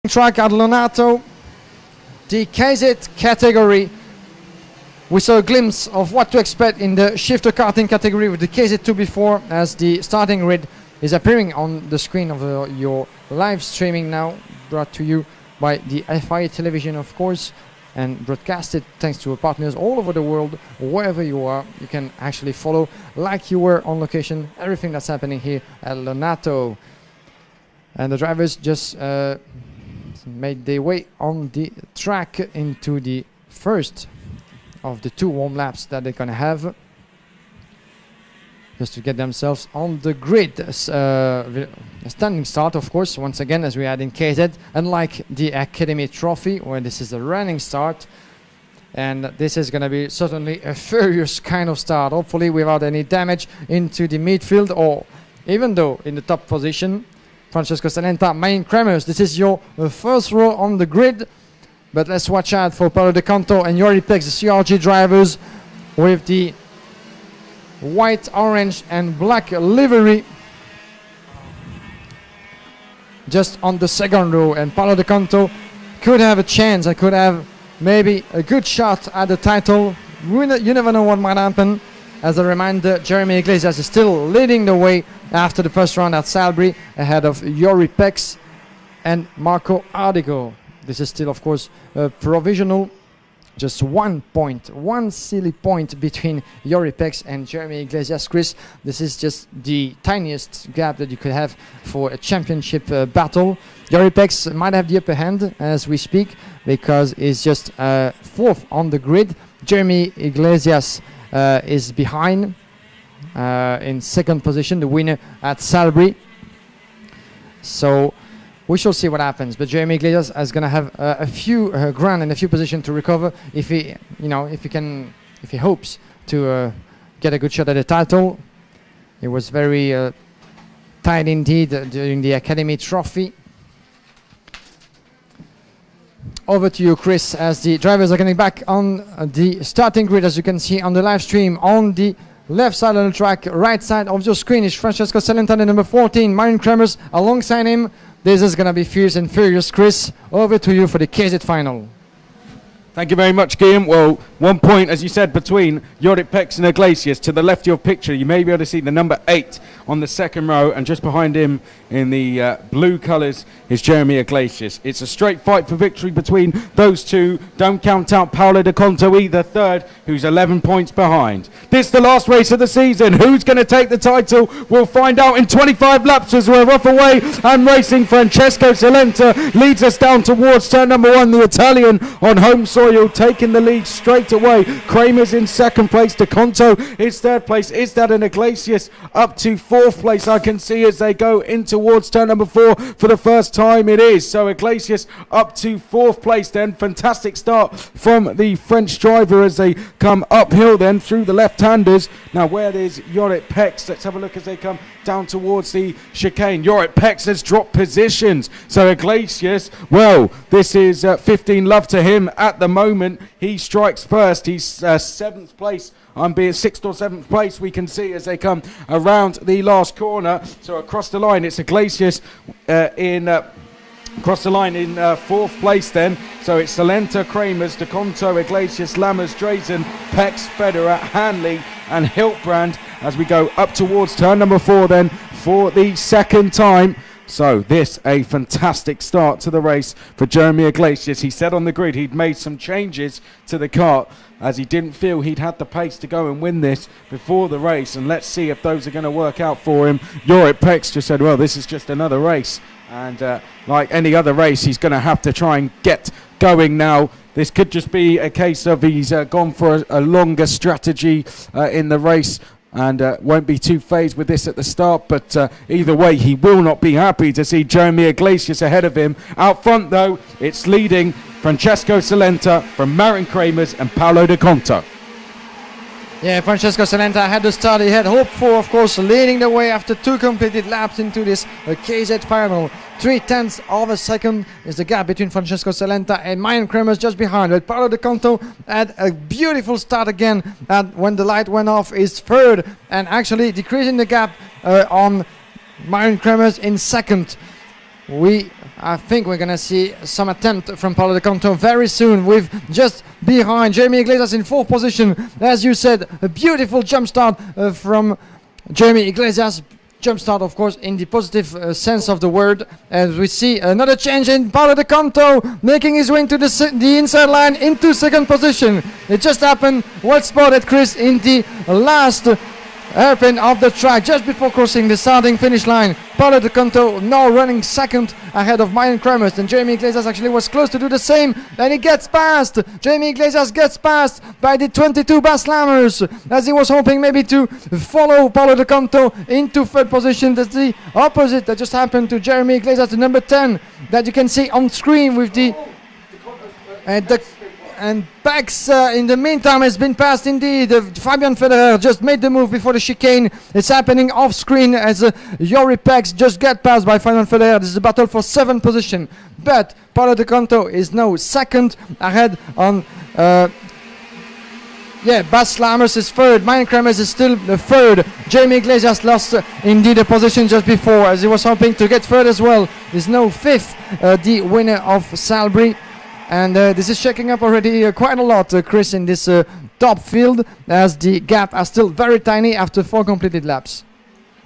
Track at Lonato, the KZ category. We saw a glimpse of what to expect in the shifter karting category with the KZ2 before, as the starting grid is appearing on the screen of your live streaming now, brought to you by the FIA television, of course, and broadcasted thanks to our partners all over the world. Wherever you are, you can actually follow, like you were on location, everything that's happening here at Lonato. And the drivers just made their way on the track into the first of the 2 warm laps that they're gonna have, just to get themselves on the grid. A standing start, of course, once again, as we had in KZ, unlike the Academy Trophy, where this is a running start. And this is gonna be certainly a furious kind of start, hopefully without any damage into the midfield, or even though in the top position. Francesco Salenta, main Kremers, this is your first row on the grid, but let's watch out for Paolo de Conto and Jorrit Pex, the CRG drivers, with the white, orange and black livery just on the second row. And Paolo de Conto could have a chance, could have maybe a good shot at the title. You never know what might happen. As a reminder, Jeremy Iglesias is still leading the way after the first round at Salisbury, ahead of Jorrit Pex and Marco Ardigo. This is still, of course, provisional. Just 1 point, 1 silly point between Jorrit Pex and Jeremy Iglesias. Chris, this is just the tiniest gap that you could have for a championship battle. Jorrit Pex might have the upper hand as we speak, because he's just 4th on the grid. Jeremy Iglesias is behind in 2nd position, the winner at Salisbury. So we shall see what happens. But Jeremy Iglesias is going to have a few ground and a few positions to recover if he, if he hopes to get a good shot at the title. It was very tight indeed during the Academy Trophy. Over to you, Chris, as the drivers are getting back on the starting grid. As you can see on the live stream, on the left side of the track, right side of your screen, is Francesco Salenta, the number 14, Marion Kremers alongside him. This is going to be fierce and furious. Chris, over to you for the KZ final. Thank you very much, Guillaume. Well, 1 point, as you said, between Jorrit Pex and Iglesias. To the left of your picture, you may be able to see the number 8 on the second row, and just behind him in the blue colours is Jeremy Iglesias. It's a straight fight for victory between those two. Don't count out Paolo de Conto either, third, who's 11 points behind. This is the last race of the season. Who's going to take the title? We'll find out in 25 laps as we're off away and racing. Francesco Salenta leads us down towards turn number 1. The Italian on home soil taking the lead straight away. Kramer's in 2nd place. De Conto is 3rd place. Is that an Iglesias up to 4th place? I can see as they go in towards turn number 4 for the first time. It is. So Iglesias up to 4th place then. Fantastic start from the French driver as they come uphill then through the left-handers. Now where is Jorrit Pex? Let's have a look as they come down towards the chicane. Jorrit Pex has dropped positions. So Iglesias, well, this is 15 love to him at the moment. He strikes first. He's 7th place. I'm being 6th or 7th place, we can see as they come around the last corner. So across the line, it's Iglesias across the line in 4th place then. So it's Salenta, Kramers, De Conto, Iglesias, Lammers, Drazen, Pex, Federer, Hanley and Hiltbrand as we go up towards turn number 4 then for the second time. So this a fantastic start to the race for Jeremy Iglesias. He said on the grid he'd made some changes to the kart as he didn't feel he'd had the pace to go and win this before the race, and let's see if those are going to work out for him. Jorrit Pex just said, well, this is just another race, and like any other race, he's going to have to try and get going now. This could just be a case of he's gone for a longer strategy in the race, and won't be too phased with this at the start, but either way he will not be happy to see Jeremy Iglesias ahead of him. Out front though, it's leading Francesco Salenta from Marin Kramers and Paolo de Conto. Yeah, Francesco Salenta had the start he had hoped for, of course, leading the way after 2 completed laps into this KZ final. 0.3 of a second is the gap between Francesco Salenta and Mayan Kremers just behind. But Paolo de Conto had a beautiful start again, and when the light went off is 3rd, and actually decreasing the gap on Mayan Kremers in 2nd. We I think we're going to see some attempt from Paolo De Conto very soon, with just behind Jeremy Iglesias in 4th position. As you said, a beautiful jump start from Jeremy Iglesias. Jump start, of course, in the positive sense of the word. As we see another change in Paolo De Conto making his way into the inside line into 2nd position. It just happened. Well spotted, Chris, in the last hairpin of the track, just before crossing the starting finish line. Paolo De Conto now running 2nd ahead of Marian Kremers, and Jeremy Iglesias actually was close to do the same, and he gets past. Jeremy Iglesias gets past by the 22 Bas Lammers, as he was hoping maybe to follow Paolo De Conto into 3rd position. That's the opposite that just happened to Jeremy Iglesias, the number 10 that you can see on screen with the and Pex in the meantime has been passed indeed. Fabian Federer just made the move before the chicane. It's happening off screen as Jorrit Pex just got passed by Fabian Federer. This is a battle for 7th position, but Paolo De Conto is now 2nd ahead on Bas Lammers is 3rd. Marian Kremers is still the 3rd. Jeremy Iglesias lost indeed a position just before, as he was hoping to get 3rd as well. He's now 5th, the winner of Salbris. And this is shaking up already quite a lot, Chris, in this top field, as the gap are still very tiny after 4 completed laps.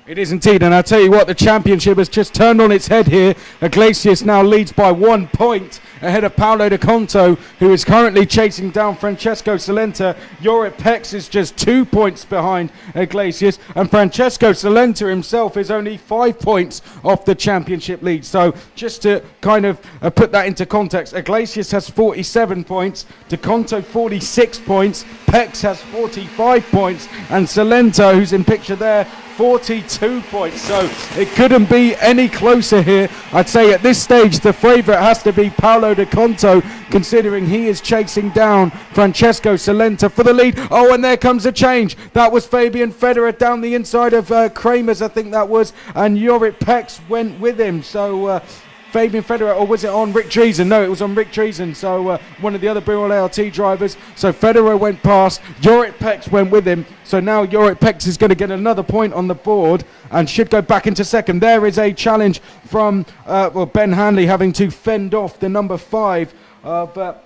It is indeed, and I'll tell you what, the championship has just turned on its head here. Iglesias now leads by 1 point ahead of Paolo De Conto, who is currently chasing down Francesco Salenta. Jorrit Pex is just 2 points behind Iglesias, and Francesco Salenta himself is only 5 points off the championship lead. So just to kind of put that into context, Iglesias has 47 points, De Conto 46 points, Pex has 45 points, and Salenta, who's in picture there, 42 points. So it couldn't be any closer here. I'd say at this stage the favourite has to be Paolo De Conto, considering he is chasing down Francesco Salenta for the lead. Oh, and there comes a change. That was Fabian Federer down the inside of Kremers, I think that was, and Jorrit Pex went with him. So Fabian Federer, or was it on Rick Treason? No, it was on Rick Treason, so one of the other Birol ART drivers. So Federer went past, Jorrit Pex went with him, so now Jorrit Pex is going to get another point on the board and should go back into 2nd. There is a challenge from Ben Hanley having to fend off the number 5, but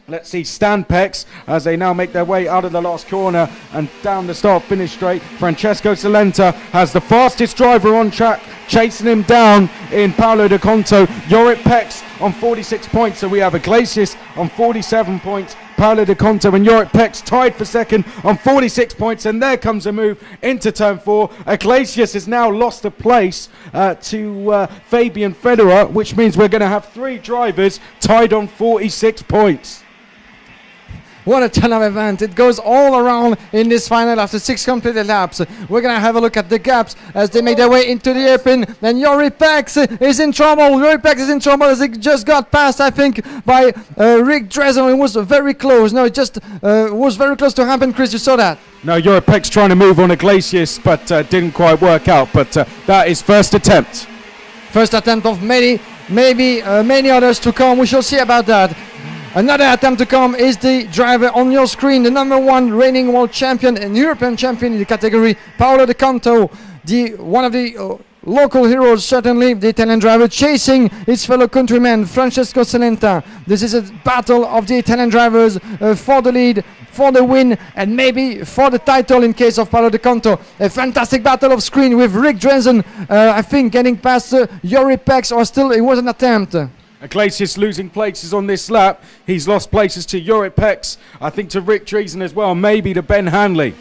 let's see Stan Pex as they now make their way out of the last corner and down the start-finish straight. Francesco Salenta has the fastest driver on track, chasing him down in Paolo De Conto. Jorrit Pex on 46 points, so we have Iglesias on 47 points, Paolo De Conto and Jorrit Pex tied for 2nd on 46 points, and there comes a move into turn 4. Iglesias has now lost a place to Fabian Federer, which means we're going to have 3 drivers tied on 46 points. What a ton of event. It goes all around in this final after 6 completed laps. We're going to have a look at the gaps as they make their way into the hairpin. Then Jorrit Pex is in trouble. Jorrit Pex is in trouble as he just got passed, I think, by Rick Dresden. It was very close. No, it just was very close to happen. Chris, you saw that? No, Jorrit Pex trying to move on Iglesias, but didn't quite work out. But that is first attempt. First attempt of many others to come. We shall see about that. Another attempt to come is the driver on your screen, the number 1 reigning world champion and European champion in the category, Paolo De Conto, one of the local heroes, certainly, the Italian driver chasing his fellow countryman, Francesco Salenta. This is a battle of the Italian drivers for the lead, for the win, and maybe for the title in case of Paolo De Conto. A fantastic battle of screen with Rick Dresden, I think, getting past Jorrit Pex, or still it was an attempt. Iglesias losing places on this lap. He's lost places to Jorrit Pex, I think to Rick Treason as well, maybe to Ben Hanley.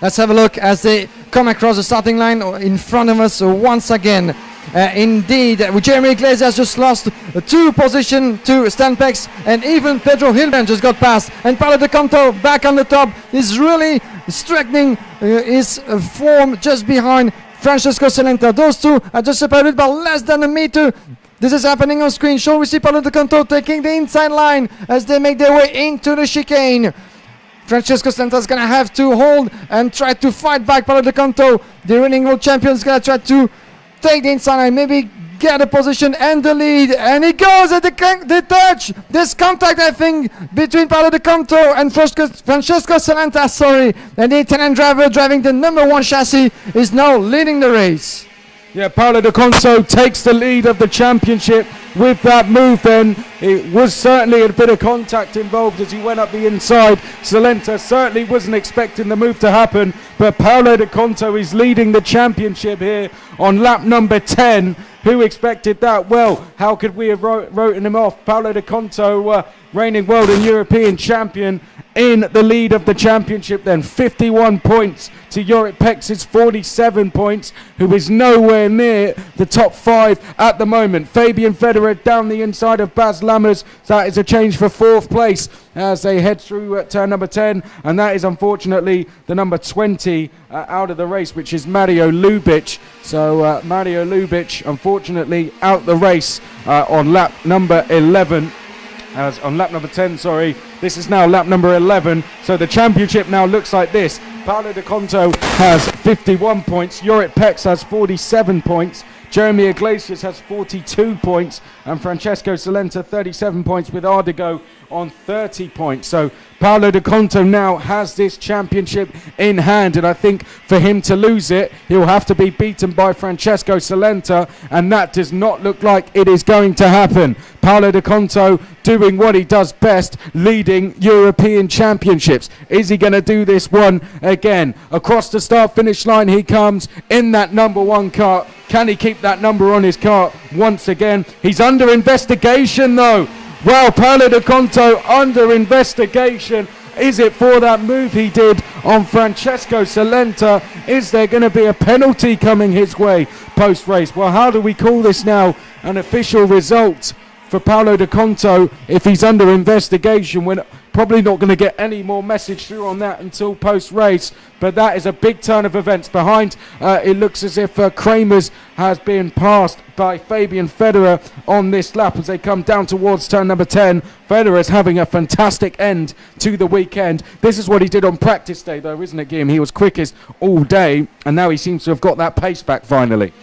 Let's have a look as they come across the starting line in front of us once again. Indeed, Jeremy Iglesias just lost 2 positions to Stan Pex, and even Pedro Hilden just got past. And Paolo De Conto back on the top is really strengthening his form just behind Francesco Salenta. Those two are just separated by less than a meter. This is happening on screen. Shall we see Paolo De Conto taking the inside line as they make their way into the chicane. Francesco Salenta is going to have to hold and try to fight back Paolo De Conto. The reigning world champion is going to try to take the inside line, maybe get a position and the lead. And he goes at the touch. This contact, I think, between Paolo De Conto and Francesco Salenta, and the Italian driver driving the number 1 chassis is now leading the race. Yeah, Paolo De Conto takes the lead of the championship. with that move then. It was certainly a bit of contact involved as he went up the inside. Salenta certainly wasn't expecting the move to happen, but Paolo de Conto is leading the championship here on lap number 10. Who expected that? Well, how could we have written him off? Paolo de Conto, reigning world and European champion, in the lead of the championship then. 51 points to Jorrit Pex's 47 points, who is nowhere near the top 5 at the moment. Fabian Federer down the inside of Bas Lammers. That is a change for 4th place as they head through turn number 10, and that is unfortunately the number 20 out of the race, which is Mario Lubic. So Mario Lubic unfortunately out the race on lap number 11. As on lap number 10, sorry. This is now lap number 11. So the championship now looks like this. Paolo de Conto has 51 points. Jorrit Pex has 47 points. Jeremy Iglesias has 42 points. And Francesco Salenta 37 points, with Ardigo on 30 points. So Paolo de Conto now has this championship in hand, and I think for him to lose it, he'll have to be beaten by Francesco Salenta, and that does not look like it is going to happen. Paolo de Conto doing what he does best, leading European championships. Is he going to do this one again? Across the start-finish line he comes in that number 1 kart. Can he keep that number on his kart once again? He's under investigation though. Well, Paolo de Conto under investigation. Is it for that move he did on Francesco Salenta? Is there going to be a penalty coming his way post-race? Well, how do we call this now an official result for Paolo de Conto if he's under investigation? We're probably not going to get any more message through on that until post-race, but that is a big turn of events. Behind, it looks as if Kramers has been passed by Fabian Federer on this lap as they come down towards turn number 10. Federer is having a fantastic end to the weekend. This is what he did on practice day though, isn't it, Guillaume? He was quickest all day, and now he seems to have got that pace back finally.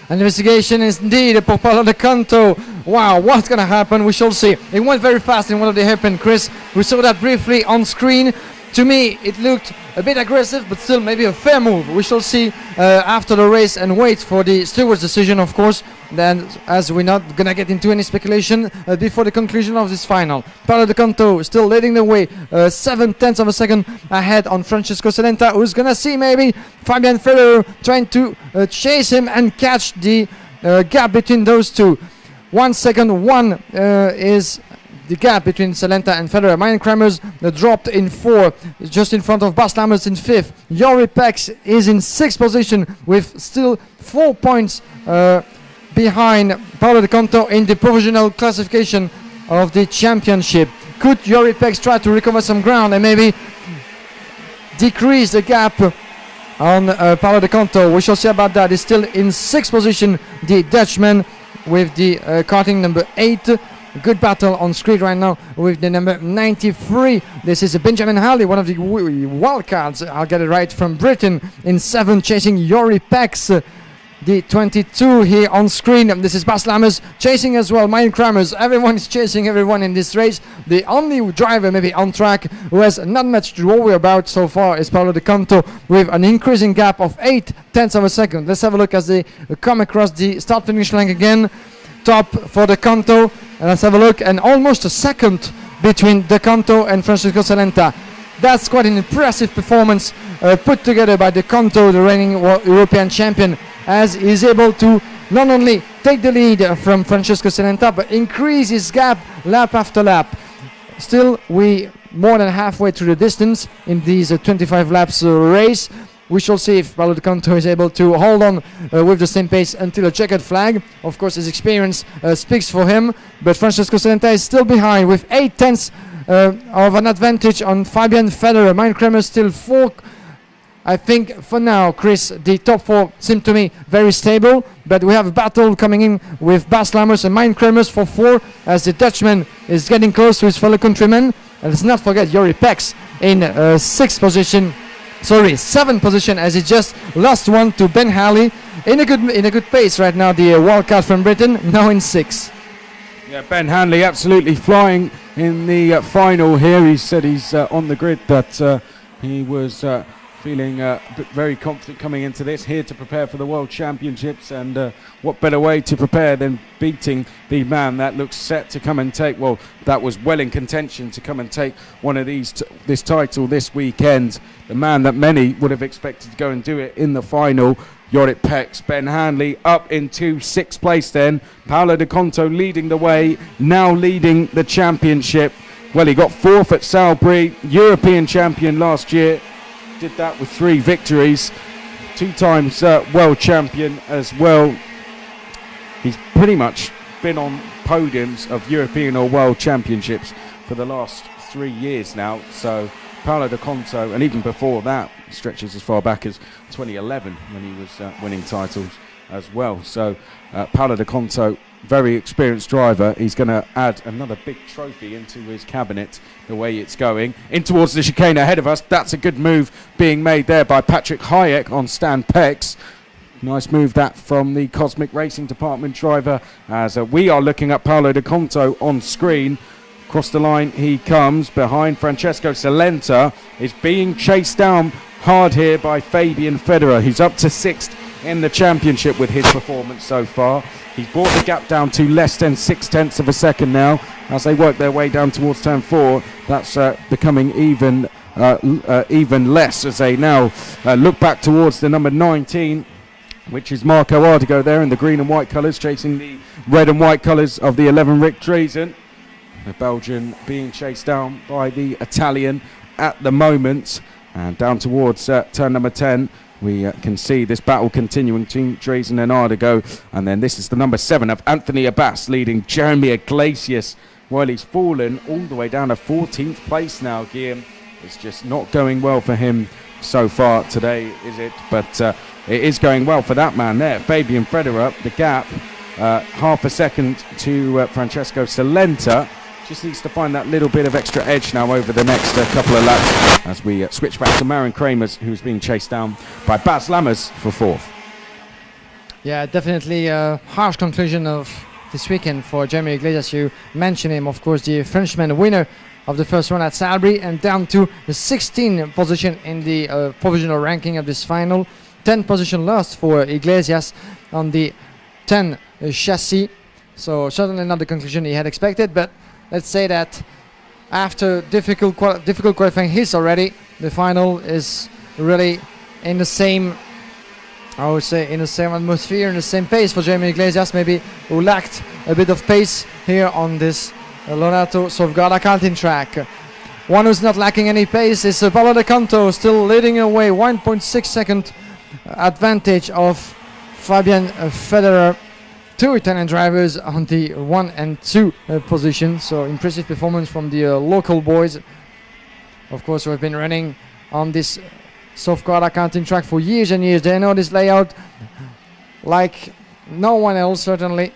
An investigation is indeed for Paolo de Conto. Wow, what's going to happen? We shall see. It went very fast in one of the hairpin, Chris. We saw that briefly on screen. To me, it looked a bit aggressive, but still maybe a fair move. We shall see after the race and wait for the steward's decision, of course. Then, as we're not going to get into any speculation before the conclusion of this final. Paolo de Conto still leading the way, 0.7 of a second ahead on Francesco Salenta, who's going to see maybe Fabian Federer trying to chase him and catch the gap between those two. 1 second, is the gap between Salenta and Federer. Mine Kramers dropped in 4, just in front of Bas Lammers in 5th. Jorrit Pex is in 6th position with still 4 points behind Paolo de Conto in the provisional classification of the championship. Could Jorrit Pex try to recover some ground and maybe decrease the gap on Paolo de Conto? We shall see about that. He's still in 6th position, the Dutchman, with the karting number 8. Good battle on screen right now with the number 93. This is Benjamin Halley, one of the wildcards, I'll get it right, from Britain, in 7th, chasing Jorrit Pex. The 22 here on screen. This is Bas Lammers chasing as well. Mine Kramers. Everyone is chasing everyone in this race. The only driver maybe on track who has not much to worry about so far is Paolo de Conto, with an increasing gap of 0.8 of a second. Let's have a look as they come across the start-finish line again. Top for de Conto. And let's have a look. And almost a second between de Conto and Francesco Salenta. That's quite an impressive performance put together by de Conto, the reigning European champion, as he's able to not only take the lead from Francesco Salenta, but increase his gap lap after lap. Still, we more than halfway through the distance in these 25 laps race. We shall see if Paolo de Conto is able to hold on with the same pace until a checkered flag. Of course, his experience speaks for him, but Francesco Salenta is still behind with 0.8 of an advantage on Fabian Federer. Mine Kramer still 4. I think for now, Chris, the top 4 seem to me very stable, but we have a battle coming in with Bas Lammers and Mine Kramers for 4, as the Dutchman is getting close to his fellow countrymen. And let's not forget Jorrit Pex in 7th position, as he just lost one to Ben Halley in a good pace right now. The wildcard from Britain now in 6th. Yeah, Ben Hanley absolutely flying in the final here. He said he's on the grid that he was feeling very confident coming into this, here to prepare for the World Championships, and what better way to prepare than beating the man that looks set to come and take, well, that was well in contention to come and take one of these this title this weekend, the man that many would have expected to go and do it in the final, Jorrit Pex. Ben Hanley up into 6th place then, Paolo de Conto leading the way, now leading the championship. Well, he got 4th at Salisbury, European champion last year, did that with 3 victories, 2 times world champion as well. He's pretty much been on podiums of European or world championships for the last 3 years now. So Paolo de Conto, and even before that, stretches as far back as 2011 when he was winning titles as well. So Paolo de Conto, very experienced driver. He's going to add another big trophy into his cabinet the way it's going. In towards the chicane ahead of us. That's a good move being made there by Patrick Hayek on Stan Pex. Nice move that from the Cosmic Racing Department driver, as we are looking at Paolo de Conto on screen. Across the line he comes behind Francesco Salenta. Is being chased down hard here by Fabian Federer, who's up to 6th in the championship with his performance so far. He's brought the gap down to less than 0.6 of a second now as they work their way down towards turn 4. That's becoming even less as they now look back towards the number 19, which is Marco Ardigo there in the green and white colours, chasing the red and white colours of the 11 Rick Driesen. The Belgian being chased down by the Italian at the moment. And down towards turn number 10, we can see this battle continuing between Driesen and Ardigo. And then this is the number 7 of Anthony Abbas leading Jeremy Iglesias. Well, he's fallen all the way down to 14th place now, Guillaume. It's just not going well for him so far today, is it? But it is going well for that man there, Fabian Federer. The gap, half a second to Francesco Salenta. Just needs to find that little bit of extra edge now over the next couple of laps as we switch back to Marin Kramers, who's being chased down by Baz Lammers for 4th. Yeah, definitely a harsh conclusion of this weekend for Jeremy Iglesias. You mentioned him, of course, the Frenchman winner of the first one at Salisbury, and down to the 16th position in the provisional ranking of this final. 10th position lost for Iglesias on the 10 chassis. So certainly not the conclusion he had expected, but let's say that after difficult qualifying hits already, the final is really in the same, I would say, in the same atmosphere, in the same pace for Jeremy Iglesias, maybe who lacked a bit of pace here on this Lonato Sofgara karting track. One who's not lacking any pace is Paolo de Conto, still leading away, 1.6 second advantage of Fabian Federer. 2 Italian drivers on the 1 and 2 position, so impressive performance from the local boys, of course, who have been running on this Sofgara karting track for years and years. They know this layout like no one else, certainly.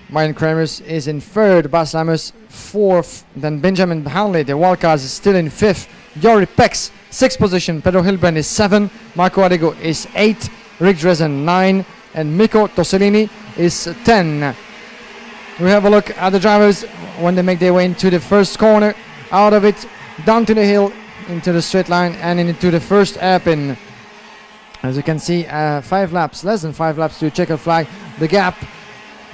Marin Kramers is in 3rd, Baz Lammers 4th, then Benjamin Hanley, the wildcard, is still in 5th. Jorrit Pex, 6th position, Pedro Hilbrand is 7th, Marco Ardigo is 8th, Rick Driesen 9th, and Mikko Tossellini is 10. We have a look at the drivers when they make their way into the first corner, out of it, down to the hill, into the straight line, and into the first hairpin. As you can see, 5 laps, less than 5 laps to the checkered flag. The gap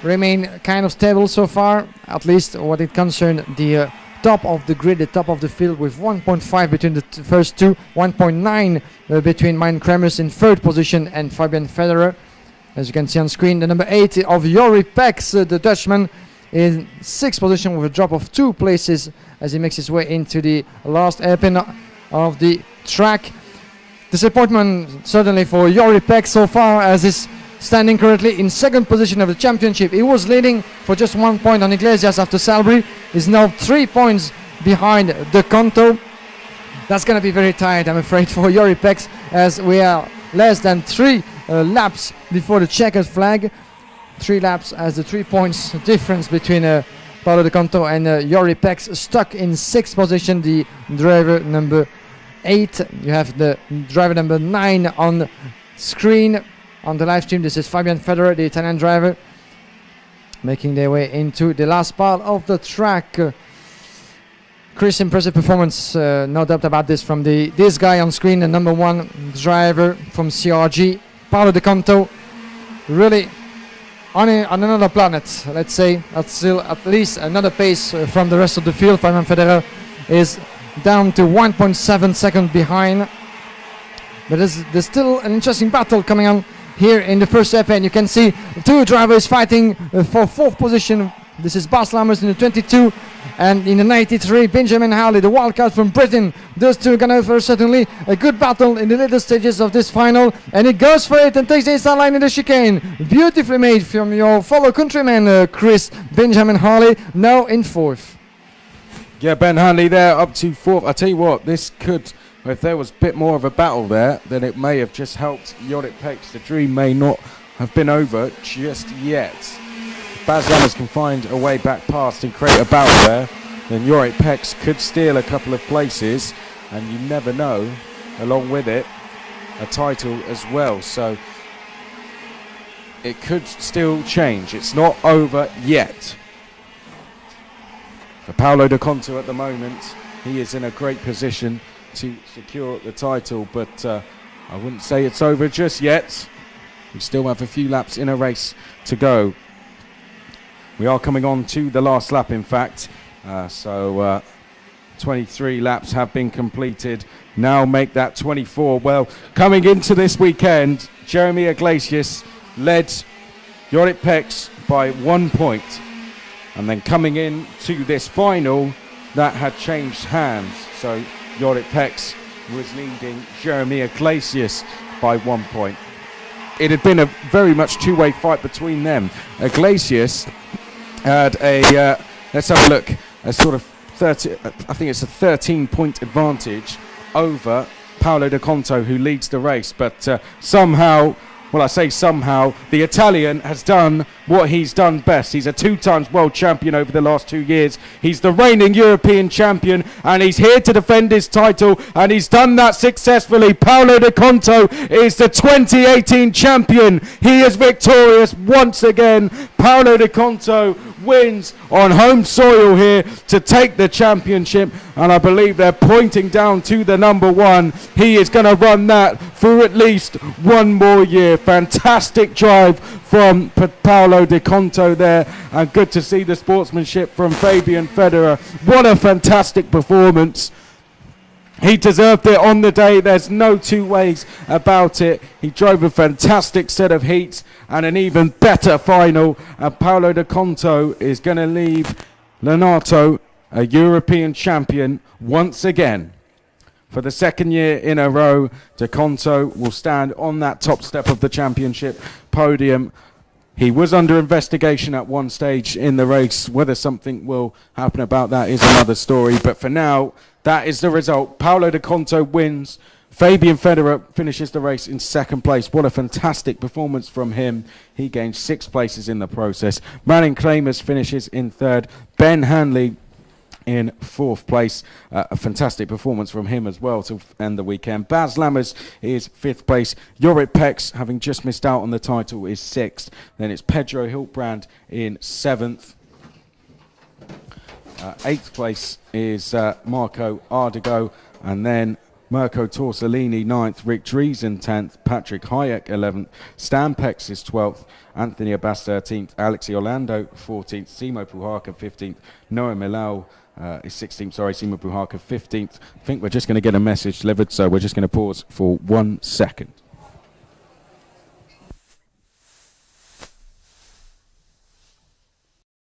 remain kind of stable so far, at least what it concerns the top of the grid, the top of the field, with 1.5 between the first two, 1.9 between Marin Kramers in 3rd position and Fabian Federer. As you can see on screen, the number 8 of Jorrit Pex, the Dutchman, in 6th position with a drop of 2 places as he makes his way into the last hairpin of the track. Disappointment certainly for Jorrit Pex so far, as he's standing currently in 2nd position of the championship. He was leading for just 1 point on Iglesias after Salisbury. He's now 3 points behind the Conto. That's going to be very tight, I'm afraid, for Jorrit Pex, as we are less than 3 laps before the checkered flag. 3 laps as the 3 points difference between Paolo de Conto and Jorrit Pex, stuck in 6th position. The driver number 8, you have the driver number 9 on screen on the live stream. This is Fabian Federer, the Italian driver, making their way into the last part of the track. Chris, impressive performance, no doubt about this, from this guy on screen, the number 1 driver from CRG, Paolo de Conto. Really on another planet, let's say. That's still at least another pace from the rest of the field. Fabian Federer is down to 1.7 seconds behind. But there's still an interesting battle coming on here in the first FA, and you can see 2 drivers fighting for 4th position. This is Bas Lammers in the 22, and in the 93, Benjamin Howley, the wildcard from Britain. Those two are going to offer certainly a good battle in the later stages of this final, and it goes for it and takes the start line in the chicane. Beautifully made from your fellow countryman, Chris. Benjamin Howley now in 4th. Yeah, Ben Hanley there up to 4th. I tell you what, this could, if there was a bit more of a battle there, then it may have just helped Jorrit Pex. The dream may not have been over just yet. If Bas Lammers can find a way back past and create a battle there, then Jorrit Pex could steal a couple of places, and you never know, along with it, a title as well. So it could still change. It's not over yet. For Paolo de Conto at the moment, he is in a great position to secure the title, but I wouldn't say it's over just yet. We still have a few laps in a race to go. We are coming on to the last lap, in fact. 23 laps have been completed. Now make that 24. Well, coming into this weekend, Jeremy Iglesias led Jorrit Pex by 1 point. And then coming in to this final, that had changed hands. So Jorrit Pex was leading Jeremy Iglesias by 1 point. It had been a very much two-way fight between them. Iglesias had a, let's have a look, a sort of 30, I think it's a 13-point advantage over Paolo de Conto, who leads the race. But somehow, well, I say somehow, the Italian has done what he's done best. He's a 2-time world champion over the last 2 years. He's the reigning European champion, and he's here to defend his title, and he's done that successfully. Paolo de Conto is the 2018 champion. He is victorious once again. Paolo de Conto wins on home soil here to take the championship, and I believe they're pointing down to the number 1. He is going to run that for at least 1 more year. Fantastic drive from Paolo de Conto there, and good to see the sportsmanship from Fabian Federer. What a fantastic performance. He deserved it on the day. There's no two ways about it. He drove a fantastic set of heats and an even better final. And Paolo de Conto is going to leave Lonato a European champion once again. For the second year in a row, de Conto will stand on that top step of the championship podium. He was under investigation at one stage in the race. Whether something will happen about that is another story. But for now, that is the result. Paolo de Conto wins. Fabian Federer finishes the race in 2nd place. What a fantastic performance from him. He gained 6 places in the process. Malin Kramers finishes in 3rd. Ben Hanley in 4th place. A fantastic performance from him as well to end the weekend. Bas Lammers is 5th place. Jorrit Pex, having just missed out on the title, is 6th. Then it's Pedro Hiltbrand in 7th. 8th place is Marco Ardigo, and then Mirko Torsolini 9th, Rick Driesen 10th, Patrick Hayek 11th, Stan Pex is 12th, Anthony Abbas 13th, Alexi Orlando 14th, Simo Puharka 15th, Noah Millau is 16th, Simo Puharka 15th. I think we're just going to get a message delivered, so we're just going to pause for 1 second.